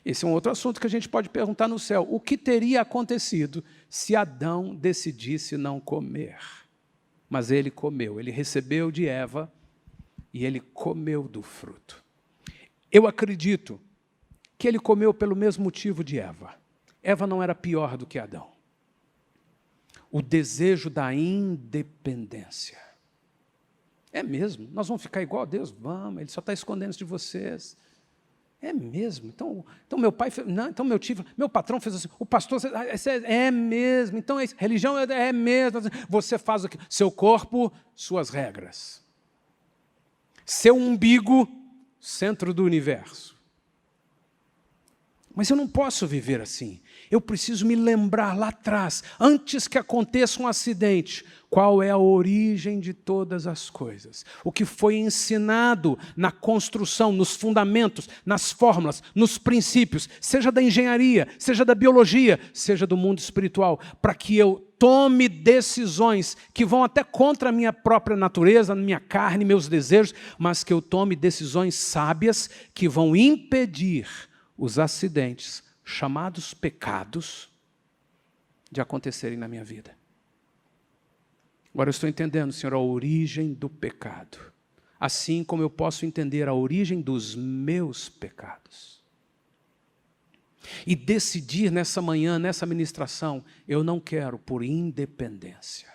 Esse é um outro assunto que a gente pode perguntar no céu. O que teria acontecido se Adão decidisse não comer? Mas ele comeu, ele recebeu de Eva e ele comeu do fruto. Eu acredito que ele comeu pelo mesmo motivo de Eva. Eva não era pior do que Adão. O desejo da independência. É mesmo? Nós vamos ficar igual a Deus? Vamos, ele só está escondendo isso de vocês. É mesmo? Então meu pai fez, não, então meu tio, meu patrão fez assim, o pastor, é mesmo, então religião é mesmo, você faz o que? Seu corpo, suas regras. Seu umbigo, centro do universo. Mas eu não posso viver assim. Eu preciso me lembrar lá atrás, antes que aconteça um acidente, qual é a origem de todas as coisas. O que foi ensinado na construção, nos fundamentos, nas fórmulas, nos princípios, seja da engenharia, seja da biologia, seja do mundo espiritual, para que eu tome decisões que vão até contra a minha própria natureza, a minha carne, meus desejos, mas que eu tome decisões sábias que vão impedir os acidentes, chamados pecados, de acontecerem na minha vida. Agora eu estou entendendo, Senhor, a origem do pecado, assim como eu posso entender a origem dos meus pecados. E decidir nessa manhã, nessa ministração, eu não quero por independência.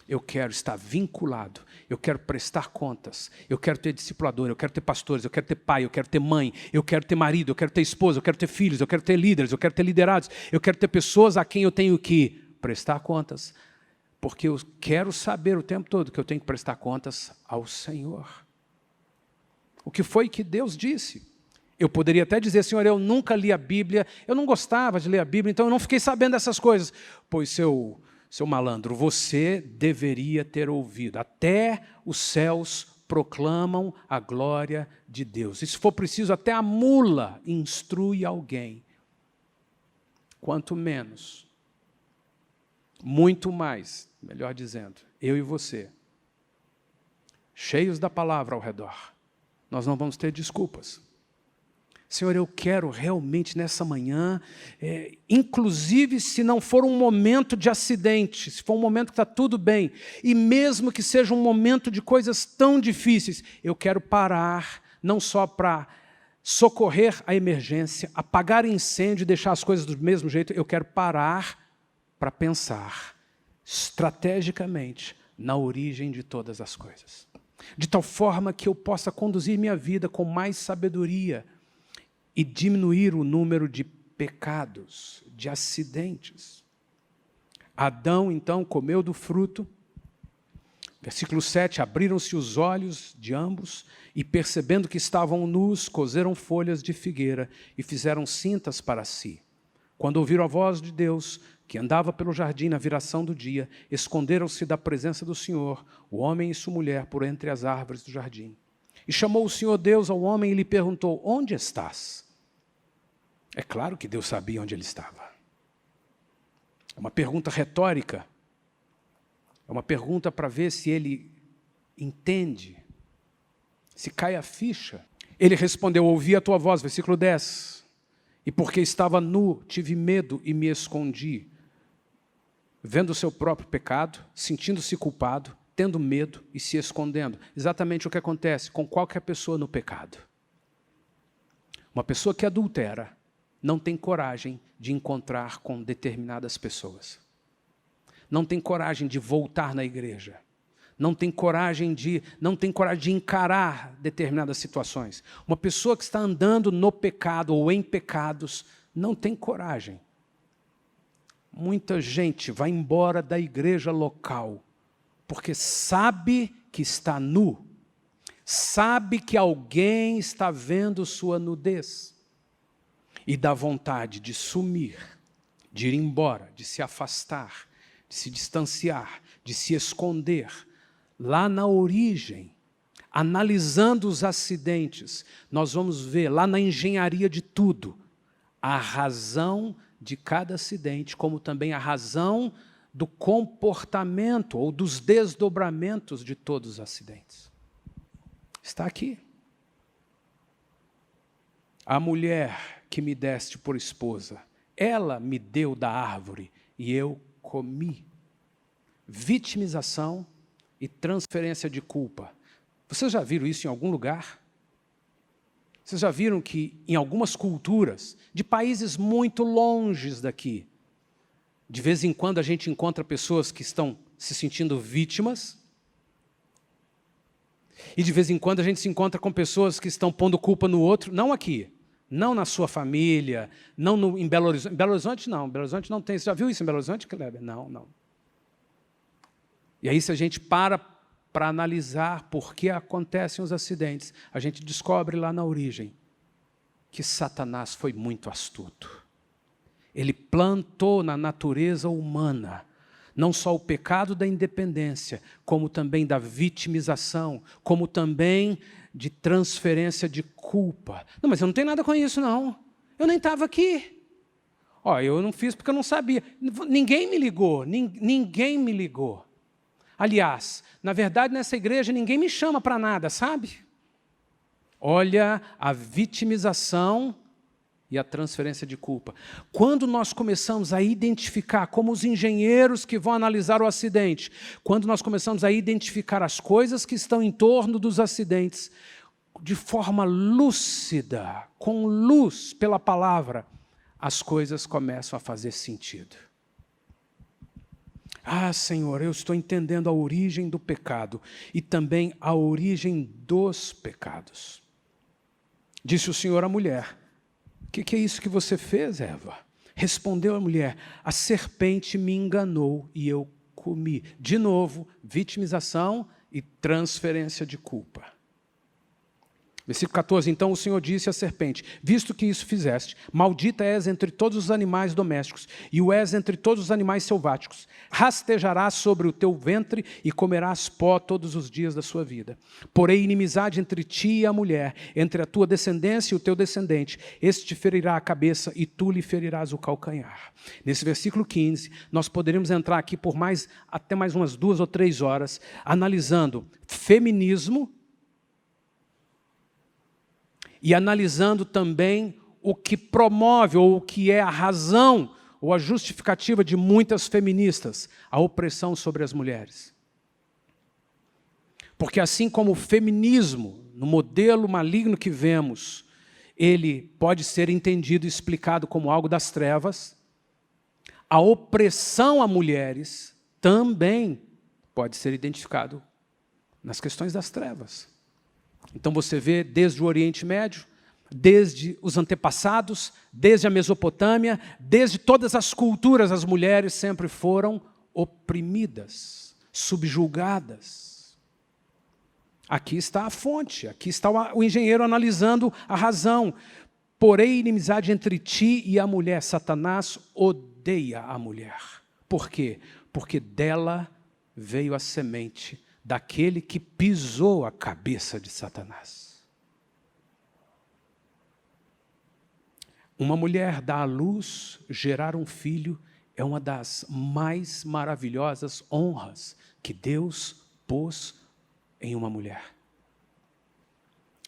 Eu quero estar vinculado, eu quero prestar contas, eu quero ter discipulador, eu quero ter pastores, eu quero ter pai, eu quero ter mãe, eu quero ter marido, eu quero ter esposa, eu quero ter filhos, eu quero ter líderes, eu quero ter liderados, eu quero ter pessoas a quem eu tenho que prestar contas, porque eu quero saber o tempo todo que eu tenho que prestar contas ao Senhor. O que foi que Deus disse? Eu poderia até dizer, Senhor, eu nunca li a Bíblia, eu não gostava de ler a Bíblia, então eu não fiquei sabendo dessas coisas. Pois, seu malandro, você deveria ter ouvido. Até os céus proclamam a glória de Deus. E se for preciso, até a mula instrui alguém. Quanto menos, muito mais, melhor dizendo, eu e você, cheios da palavra ao redor, nós não vamos ter desculpas. Senhor, eu quero realmente nessa manhã, inclusive se não for um momento de acidente, se for um momento que está tudo bem, e mesmo que seja um momento de coisas tão difíceis, eu quero parar, não só para socorrer a emergência, apagar incêndio e deixar as coisas do mesmo jeito, eu quero parar para pensar estrategicamente na origem de todas as coisas. De tal forma que eu possa conduzir minha vida com mais sabedoria, e diminuir o número de pecados, de acidentes. Adão, então, comeu do fruto. Versículo 7, abriram-se os olhos de ambos e, percebendo que estavam nus, coseram folhas de figueira e fizeram cintas para si. Quando ouviram a voz de Deus, que andava pelo jardim na viração do dia, esconderam-se da presença do Senhor, o homem e sua mulher, por entre as árvores do jardim. E chamou o Senhor Deus ao homem e lhe perguntou, onde estás? É claro que Deus sabia onde ele estava. É uma pergunta retórica. É uma pergunta para ver se ele entende, se cai a ficha. Ele respondeu, ouvi a tua voz, versículo 10. E porque estava nu, tive medo e me escondi. Vendo o seu próprio pecado, sentindo-se culpado, tendo medo e se escondendo. Exatamente o que acontece com qualquer pessoa no pecado. Uma pessoa que adultera não tem coragem de encontrar com determinadas pessoas. Não tem coragem de voltar na igreja. Não tem coragem de encarar determinadas situações. Uma pessoa que está andando no pecado ou em pecados não tem coragem. Muita gente vai embora da igreja local porque sabe que está nu, sabe que alguém está vendo sua nudez e dá vontade de sumir, de ir embora, de se afastar, de se distanciar, de se esconder. Lá na origem, analisando os acidentes, nós vamos ver lá na engenharia de tudo, a razão de cada acidente, como também a razão do comportamento ou dos desdobramentos de todos os acidentes. Está aqui. a mulher que me deste por esposa, ela me deu da árvore e eu comi. Vitimização e transferência de culpa. Vocês já viram isso em algum lugar? Vocês já viram que em algumas culturas, de países muito longes daqui, de vez em quando a gente encontra pessoas que estão se sentindo vítimas, e de vez em quando a gente se encontra com pessoas que estão pondo culpa no outro, não aqui, não na sua família, não em Belo Horizonte. Belo Horizonte não tem. Você já viu isso em Belo Horizonte, Kleber? Não. E aí, se a gente para analisar por que acontecem os acidentes, a gente descobre lá na origem que Satanás foi muito astuto. Ele plantou na natureza humana não só o pecado da independência, como também da vitimização, como também de transferência de culpa. Não, mas eu não tenho nada com isso, não. Eu nem estava aqui. Eu não fiz porque eu não sabia. Ninguém me ligou, ninguém me ligou. Aliás, na verdade, nessa igreja, ninguém me chama para nada, sabe? Olha a vitimização e a transferência de culpa. Quando nós começamos a identificar, como os engenheiros que vão analisar o acidente, quando nós começamos a identificar as coisas que estão em torno dos acidentes, de forma lúcida, com luz pela palavra, as coisas começam a fazer sentido. Senhor, eu estou entendendo a origem do pecado e também a origem dos pecados. Disse o Senhor à mulher: o que é isso que você fez, Eva? Respondeu a mulher: a serpente me enganou e eu comi. De novo, vitimização e transferência de culpa. Versículo 14, então o Senhor disse à serpente: visto que isso fizeste, maldita és entre todos os animais domésticos, e o és entre todos os animais selváticos. Rastejarás sobre o teu ventre e comerás pó todos os dias da sua vida. Porém, inimizade entre ti e a mulher, entre a tua descendência e o teu descendente. Este te ferirá a cabeça e tu lhe ferirás o calcanhar. Nesse versículo 15, nós poderíamos entrar aqui por até mais umas 2 ou 3 horas, analisando feminismo, e analisando também o que promove, ou o que é a razão, ou a justificativa de muitas feministas, a opressão sobre as mulheres. Porque assim como o feminismo, no modelo maligno que vemos, ele pode ser entendido e explicado como algo das trevas, a opressão a mulheres também pode ser identificado nas questões das trevas. Então você vê desde o Oriente Médio, desde os antepassados, desde a Mesopotâmia, desde todas as culturas, as mulheres sempre foram oprimidas, subjugadas. Aqui está a fonte, aqui está o engenheiro analisando a razão. Porém, inimizade entre ti e a mulher. Satanás odeia a mulher. Por quê? Porque dela veio a semente daquele que pisou a cabeça de Satanás. Uma mulher dar à luz, gerar um filho, é uma das mais maravilhosas honras que Deus pôs em uma mulher.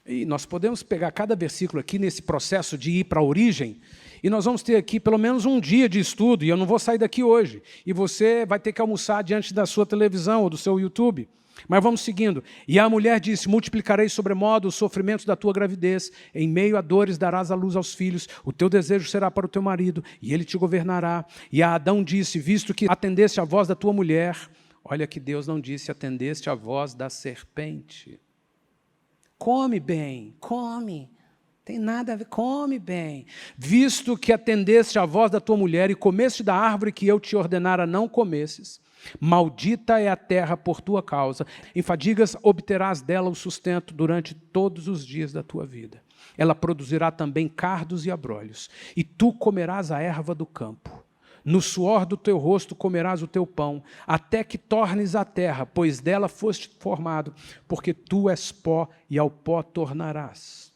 E nós podemos pegar cada versículo aqui nesse processo de ir para a origem, e nós vamos ter aqui pelo menos um dia de estudo, e eu não vou sair daqui hoje. E você vai ter que almoçar diante da sua televisão ou do seu YouTube. Mas vamos seguindo. E a mulher disse: multiplicarei sobremodo os sofrimentos da tua gravidez, em meio a dores darás à luz aos filhos, o teu desejo será para o teu marido, e ele te governará. E a Adão disse: visto que atendeste à voz da tua mulher, olha que Deus não disse atendeste à voz da serpente. Come bem, come, tem nada a ver, come bem. Visto que atendeste à voz da tua mulher e comeste da árvore que eu te ordenara não comesses, maldita é a terra por tua causa, em fadigas obterás dela o sustento durante todos os dias da tua vida. Ela produzirá também cardos e abrolhos, e tu comerás a erva do campo. No suor do teu rosto comerás o teu pão, até que tornes a terra, pois dela foste formado, porque tu és pó e ao pó tornarás.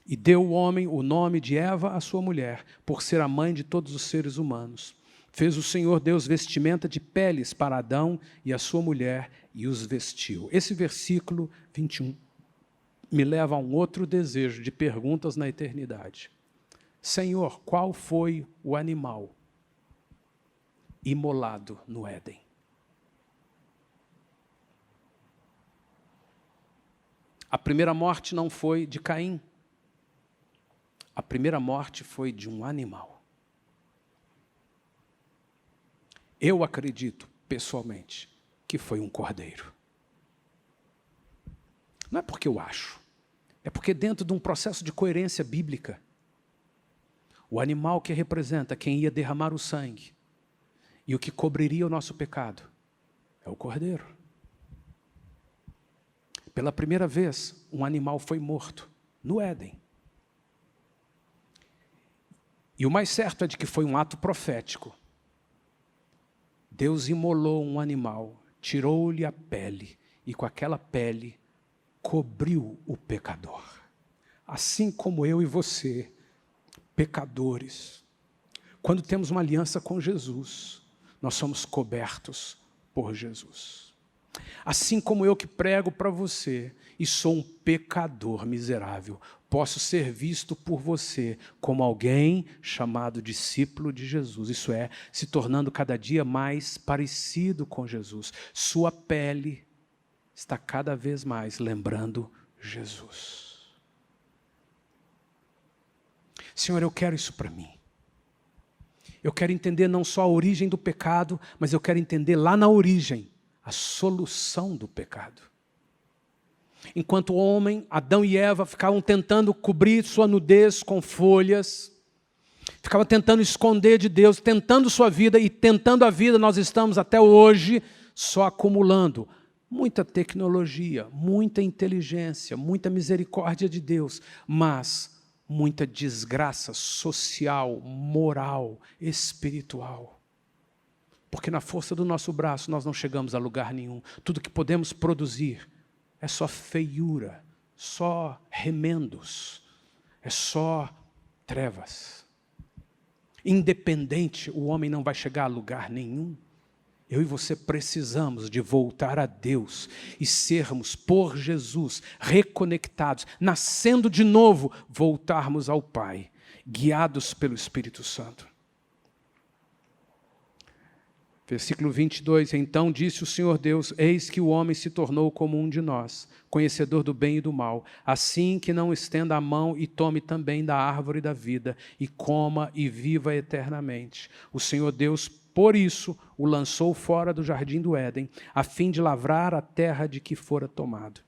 E deu o homem o nome de Eva à sua mulher, por ser a mãe de todos os seres humanos. Fez o Senhor Deus vestimenta de peles para Adão e a sua mulher, e os vestiu. Esse versículo 21 me leva a um outro desejo de perguntas na eternidade. Senhor, qual foi o animal imolado no Éden? A primeira morte não foi de Caim. A primeira morte foi de um animal. Eu acredito, pessoalmente, que foi um cordeiro. Não é porque eu acho. É porque dentro de um processo de coerência bíblica, o animal que representa quem ia derramar o sangue e o que cobriria o nosso pecado é o cordeiro. Pela primeira vez, um animal foi morto no Éden. E o mais certo é de que foi um ato profético. Deus imolou um animal, tirou-lhe a pele e com aquela pele cobriu o pecador. Assim como eu e você, pecadores, quando temos uma aliança com Jesus, nós somos cobertos por Jesus. Assim como eu que prego para você e sou um pecador miserável, posso ser visto por você como alguém chamado discípulo de Jesus. Isso é, se tornando cada dia mais parecido com Jesus. Sua pele está cada vez mais lembrando Jesus. Senhor, eu quero isso para mim. Eu quero entender não só a origem do pecado, mas eu quero entender lá na origem a solução do pecado. Enquanto o homem, Adão e Eva, ficavam tentando cobrir sua nudez com folhas, ficavam tentando esconder de Deus, tentando sua vida e tentando a vida, nós estamos até hoje só acumulando muita tecnologia, muita inteligência, muita misericórdia de Deus, mas muita desgraça social, moral, espiritual. Porque na força do nosso braço nós não chegamos a lugar nenhum. Tudo que podemos produzir é só feiura, só remendos, é só trevas. Independente, o homem não vai chegar a lugar nenhum. Eu e você precisamos de voltar a Deus e sermos, por Jesus, reconectados, nascendo de novo, voltarmos ao Pai, guiados pelo Espírito Santo. Versículo 22, então disse o Senhor Deus, eis que o homem se tornou como um de nós, conhecedor do bem e do mal, assim que não estenda a mão e tome também da árvore da vida, e coma e viva eternamente. O Senhor Deus, por isso, o lançou fora do jardim do Éden, a fim de lavrar a terra de que fora tomado.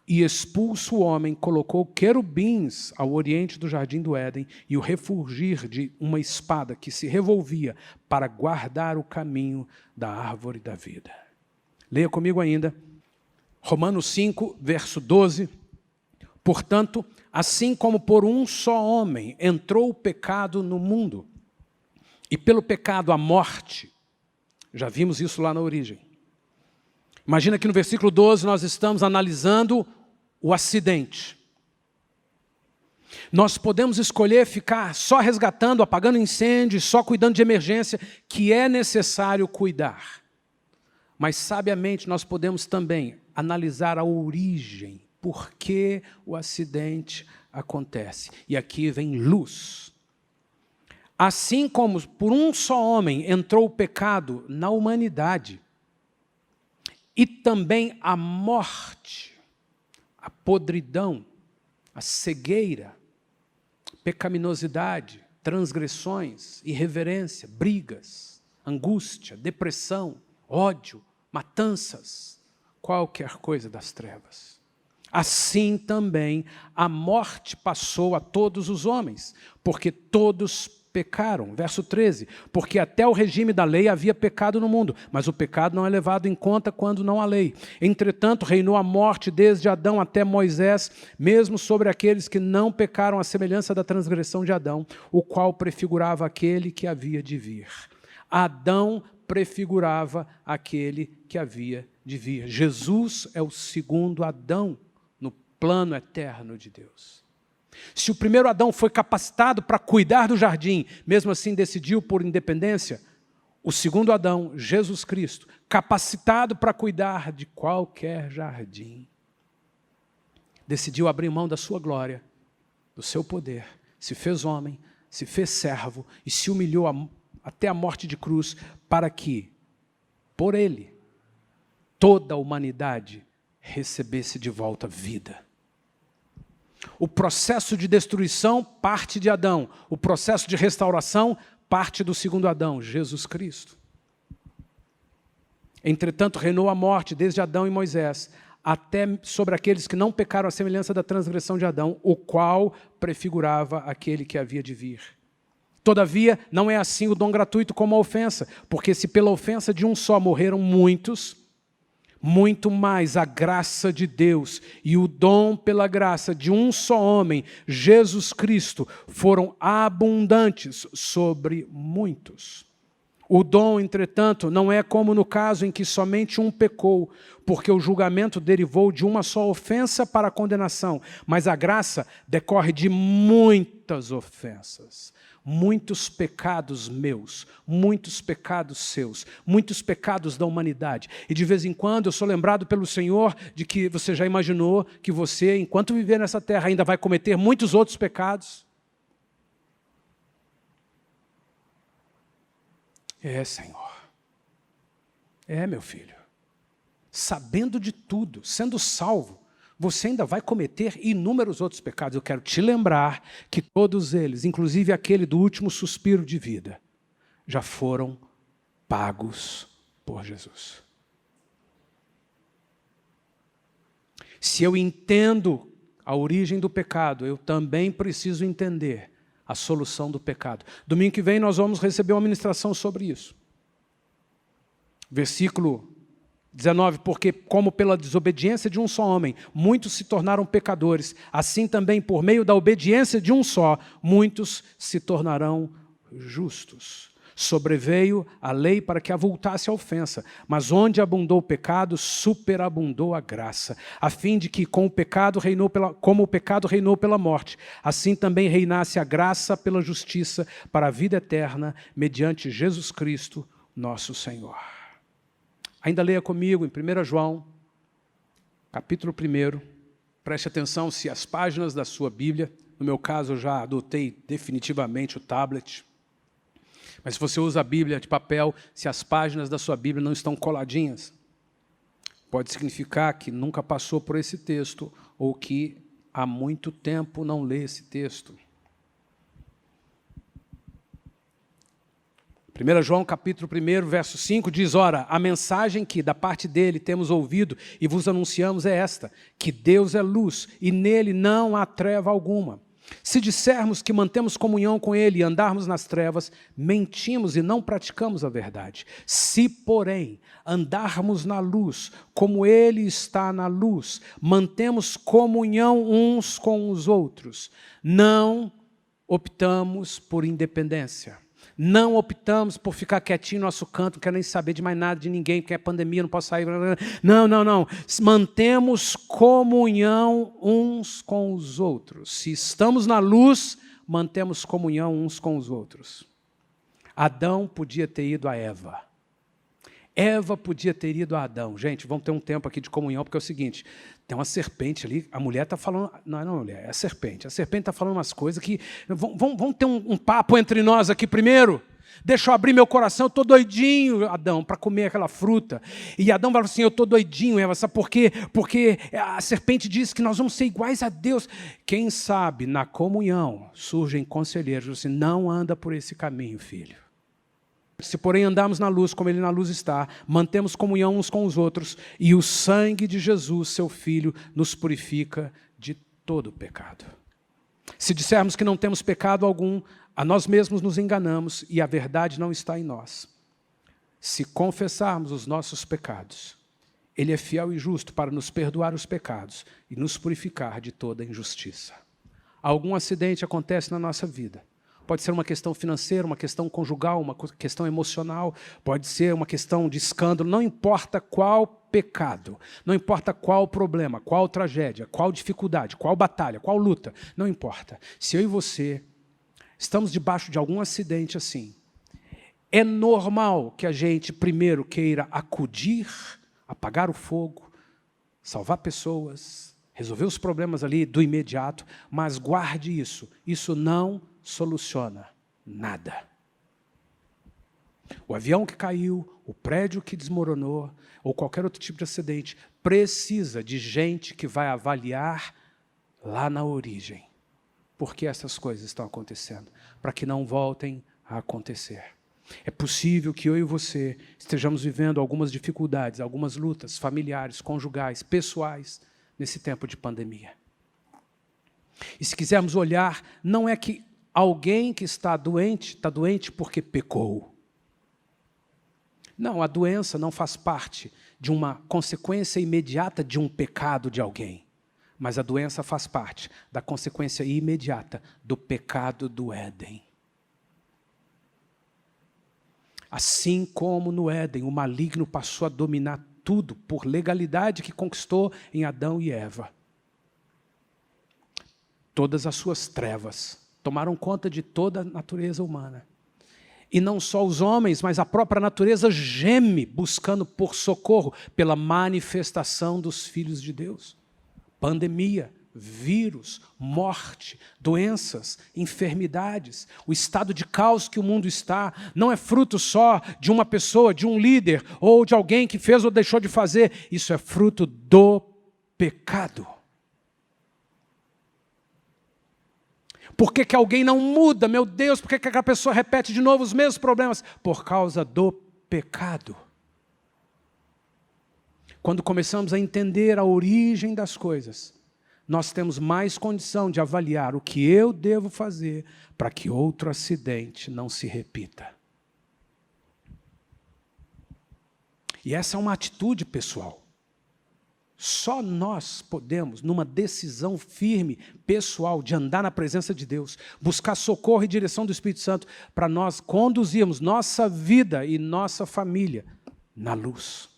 E expulso o homem, colocou querubins ao oriente do jardim do Éden e o refulgir de uma espada que se revolvia para guardar o caminho da árvore da vida. Leia comigo ainda, Romanos 5, verso 12. Portanto, assim como por um só homem entrou o pecado no mundo, e pelo pecado a morte, já vimos isso lá na origem. Imagina que no versículo 12 nós estamos analisando o acidente. Nós podemos escolher ficar só resgatando, apagando incêndio, só cuidando de emergência, que é necessário cuidar. Mas sabiamente nós podemos também analisar a origem, por que o acidente acontece. E aqui vem luz. Assim como por um só homem entrou o pecado na humanidade, e também a morte, a podridão, a cegueira, pecaminosidade, transgressões, irreverência, brigas, angústia, depressão, ódio, matanças, qualquer coisa das trevas. Assim também a morte passou a todos os homens, porque todos pecaram. Verso 13, porque até o regime da lei havia pecado no mundo, mas o pecado não é levado em conta quando não há lei. Entretanto, reinou a morte desde Adão até Moisés, mesmo sobre aqueles que não pecaram à semelhança da transgressão de Adão, o qual prefigurava aquele que havia de vir. Adão prefigurava aquele que havia de vir. Jesus é o segundo Adão no plano eterno de Deus. Se o primeiro Adão foi capacitado para cuidar do jardim, mesmo assim decidiu por independência, o segundo Adão, Jesus Cristo, capacitado para cuidar de qualquer jardim. decidiu abrir mão da sua glória, do seu poder, se fez homem, se fez servo e se humilhou até a morte de cruz para que, por ele, toda a humanidade recebesse de volta vida. O processo de destruição parte de Adão, o processo de restauração parte do segundo Adão, Jesus Cristo. Entretanto, reinou a morte desde Adão e Moisés, até sobre aqueles que não pecaram à semelhança da transgressão de Adão, o qual prefigurava aquele que havia de vir. Todavia, não é assim o dom gratuito como a ofensa, porque se pela ofensa de um só morreram muitos, muito mais a graça de Deus e o dom pela graça de um só homem, Jesus Cristo, foram abundantes sobre muitos. O dom, entretanto, não é como no caso em que somente um pecou, porque o julgamento derivou de uma só ofensa para a condenação, mas a graça decorre de muitas ofensas, muitos pecados meus, muitos pecados seus, muitos pecados da humanidade. E de vez em quando eu sou lembrado pelo Senhor de que você já imaginou que você, enquanto viver nessa terra, ainda vai cometer muitos outros pecados? É, Senhor. É, meu filho. Sabendo de tudo, sendo salvo, você ainda vai cometer inúmeros outros pecados. Eu quero te lembrar que todos eles, inclusive aquele do último suspiro de vida, já foram pagos por Jesus. Se eu entendo a origem do pecado, eu também preciso entender a solução do pecado. Domingo que vem nós vamos receber uma ministração sobre isso. Versículo 19, porque como pela desobediência de um só homem, muitos se tornaram pecadores, assim também por meio da obediência de um só, muitos se tornarão justos. Sobreveio a lei para que avultasse a ofensa, mas onde abundou o pecado, superabundou a graça, a fim de que como o pecado reinou pela morte, assim também reinasse a graça pela justiça para a vida eterna, mediante Jesus Cristo, nosso Senhor. Ainda leia comigo em 1 João, capítulo 1, preste atenção se as páginas da sua Bíblia, no meu caso eu já adotei definitivamente o tablet, mas se você usa a Bíblia de papel, se as páginas da sua Bíblia não estão coladinhas, pode significar que nunca passou por esse texto ou que há muito tempo não lê esse texto. 1 João capítulo 1, verso 5 diz, ora, a mensagem que da parte dele temos ouvido e vos anunciamos é esta, que Deus é luz e nele não há treva alguma. Se dissermos que mantemos comunhão com ele e andarmos nas trevas, mentimos e não praticamos a verdade. Se, porém, andarmos na luz, como ele está na luz, mantemos comunhão uns com os outros, não optamos por independência. Não optamos por ficar quietinho no nosso canto, não quero nem saber de mais nada de ninguém, porque é pandemia, não posso sair. Não. Mantemos comunhão uns com os outros. Se estamos na luz, mantemos comunhão uns com os outros. Adão podia ter ido a Eva. Eva podia ter ido a Adão. Gente, vamos ter um tempo aqui de comunhão, porque é o seguinte, tem uma serpente ali, a mulher está falando, não é a mulher, é a serpente está falando umas coisas que, vamos ter um papo entre nós aqui primeiro, deixa eu abrir meu coração, eu estou doidinho, Adão, para comer aquela fruta. E Adão vai falar assim, eu estou doidinho, Eva, sabe por quê? Porque a serpente diz que nós vamos ser iguais a Deus. Quem sabe, na comunhão, surgem conselheiros, assim, não anda por esse caminho, filho. Se, porém, andarmos na luz, como ele na luz está, mantemos comunhão uns com os outros, e o sangue de Jesus, seu Filho, nos purifica de todo pecado. Se dissermos que não temos pecado algum, a nós mesmos nos enganamos, e a verdade não está em nós. Se confessarmos os nossos pecados, ele é fiel e justo para nos perdoar os pecados e nos purificar de toda injustiça. Algum acidente acontece na nossa vida. Pode ser uma questão financeira, uma questão conjugal, uma questão emocional, pode ser uma questão de escândalo, não importa qual pecado, não importa qual problema, qual tragédia, qual dificuldade, qual batalha, qual luta, não importa. Se eu e você estamos debaixo de algum acidente assim, é normal que a gente primeiro queira acudir, apagar o fogo, salvar pessoas, resolver os problemas ali do imediato, mas guarde isso. Isso não soluciona nada. O avião que caiu, o prédio que desmoronou, ou qualquer outro tipo de acidente, precisa de gente que vai avaliar lá na origem. Por que essas coisas estão acontecendo? Para que não voltem a acontecer. É possível que eu e você estejamos vivendo algumas dificuldades, algumas lutas familiares, conjugais, pessoais, nesse tempo de pandemia. E se quisermos olhar, não é que alguém que está doente porque pecou. Não, a doença não faz parte de uma consequência imediata de um pecado de alguém. Mas a doença faz parte da consequência imediata do pecado do Éden. Assim como no Éden, o maligno passou a dominar tudo por legalidade que conquistou em Adão e Eva. Todas as suas trevas tomaram conta de toda a natureza humana. E não só os homens, mas a própria natureza geme buscando por socorro pela manifestação dos filhos de Deus. Pandemia, vírus, morte, doenças, enfermidades. O estado de caos que o mundo está não é fruto só de uma pessoa, de um líder, ou de alguém que fez ou deixou de fazer. Isso é fruto do pecado. Por que alguém não muda? Meu Deus, por que aquela pessoa repete de novo os mesmos problemas? Por causa do pecado. Quando começamos a entender a origem das coisas, nós temos mais condição de avaliar o que eu devo fazer para que outro acidente não se repita. E essa é uma atitude pessoal. Só nós podemos, numa decisão firme, pessoal, de andar na presença de Deus, buscar socorro e direção do Espírito Santo, para nós conduzirmos nossa vida e nossa família na luz.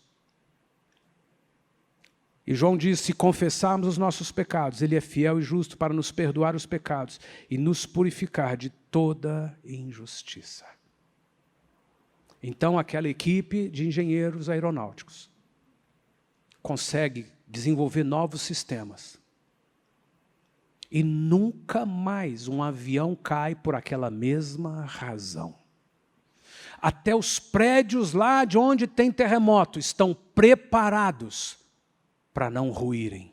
E João diz, se confessarmos os nossos pecados, Ele é fiel e justo para nos perdoar os pecados e nos purificar de toda injustiça. Então, aquela equipe de engenheiros aeronáuticos consegue desenvolver novos sistemas. E nunca mais um avião cai por aquela mesma razão. Até os prédios lá de onde tem terremoto estão preparados para não ruírem.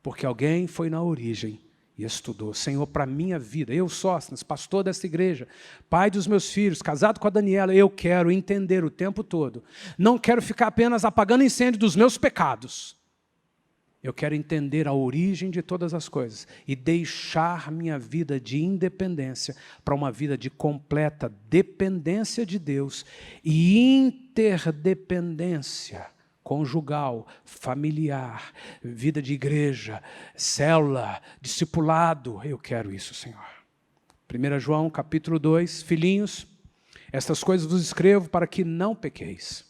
Porque alguém foi na origem e estudou. Senhor, para a minha vida, eu Sóstenes, pastor dessa igreja, pai dos meus filhos, casado com a Daniela, eu quero entender o tempo todo. Não quero ficar apenas apagando incêndio dos meus pecados. Eu quero entender a origem de todas as coisas e deixar minha vida de independência para uma vida de completa dependência de Deus e interdependência conjugal, familiar, vida de igreja, célula, discipulado. Eu quero isso, Senhor. 1 João, capítulo 2, filhinhos, estas coisas vos escrevo para que não pequeis.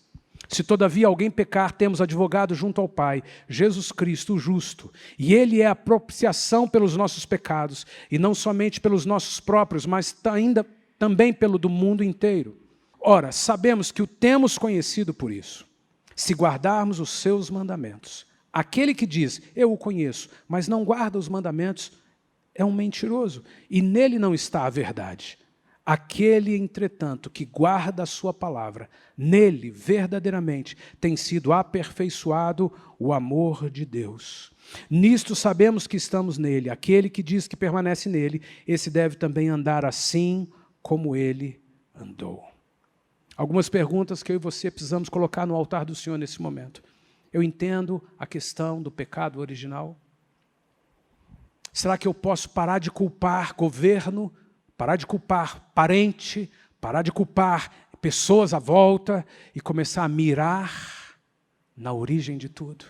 Se todavia alguém pecar, temos advogado junto ao Pai, Jesus Cristo, o justo. E Ele é a propiciação pelos nossos pecados, e não somente pelos nossos próprios, mas ainda também pelo do mundo inteiro. Ora, sabemos que o temos conhecido por isso, se guardarmos os seus mandamentos. Aquele que diz, eu o conheço, mas não guarda os mandamentos, é um mentiroso, e nele não está a verdade. Aquele, entretanto, que guarda a sua palavra, nele, verdadeiramente, tem sido aperfeiçoado o amor de Deus. Nisto sabemos que estamos nele. Aquele que diz que permanece nele, esse deve também andar assim como ele andou. Algumas perguntas que eu e você precisamos colocar no altar do Senhor nesse momento. Eu entendo a questão do pecado original. Será que eu posso parar de culpar governo, parar de culpar parente, parar de culpar pessoas à volta e começar a mirar na origem de tudo?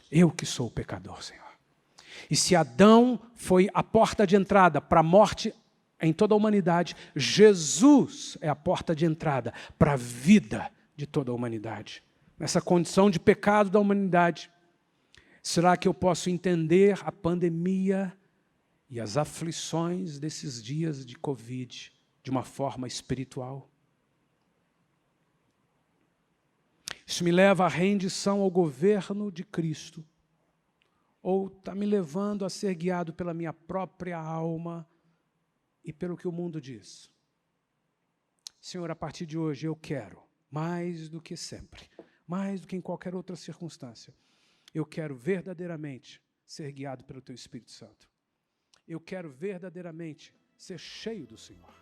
Eu que sou o pecador, Senhor. E se Adão foi a porta de entrada para a morte em toda a humanidade, Jesus é a porta de entrada para a vida de toda a humanidade. Nessa condição de pecado da humanidade, será que eu posso entender a pandemia e as aflições desses dias de Covid de uma forma espiritual? Isso me leva à rendição ao governo de Cristo, ou está me levando a ser guiado pela minha própria alma e pelo que o mundo diz. Senhor, a partir de hoje eu quero, mais do que sempre, mais do que em qualquer outra circunstância, eu quero verdadeiramente ser guiado pelo Teu Espírito Santo. Eu quero verdadeiramente ser cheio do Senhor.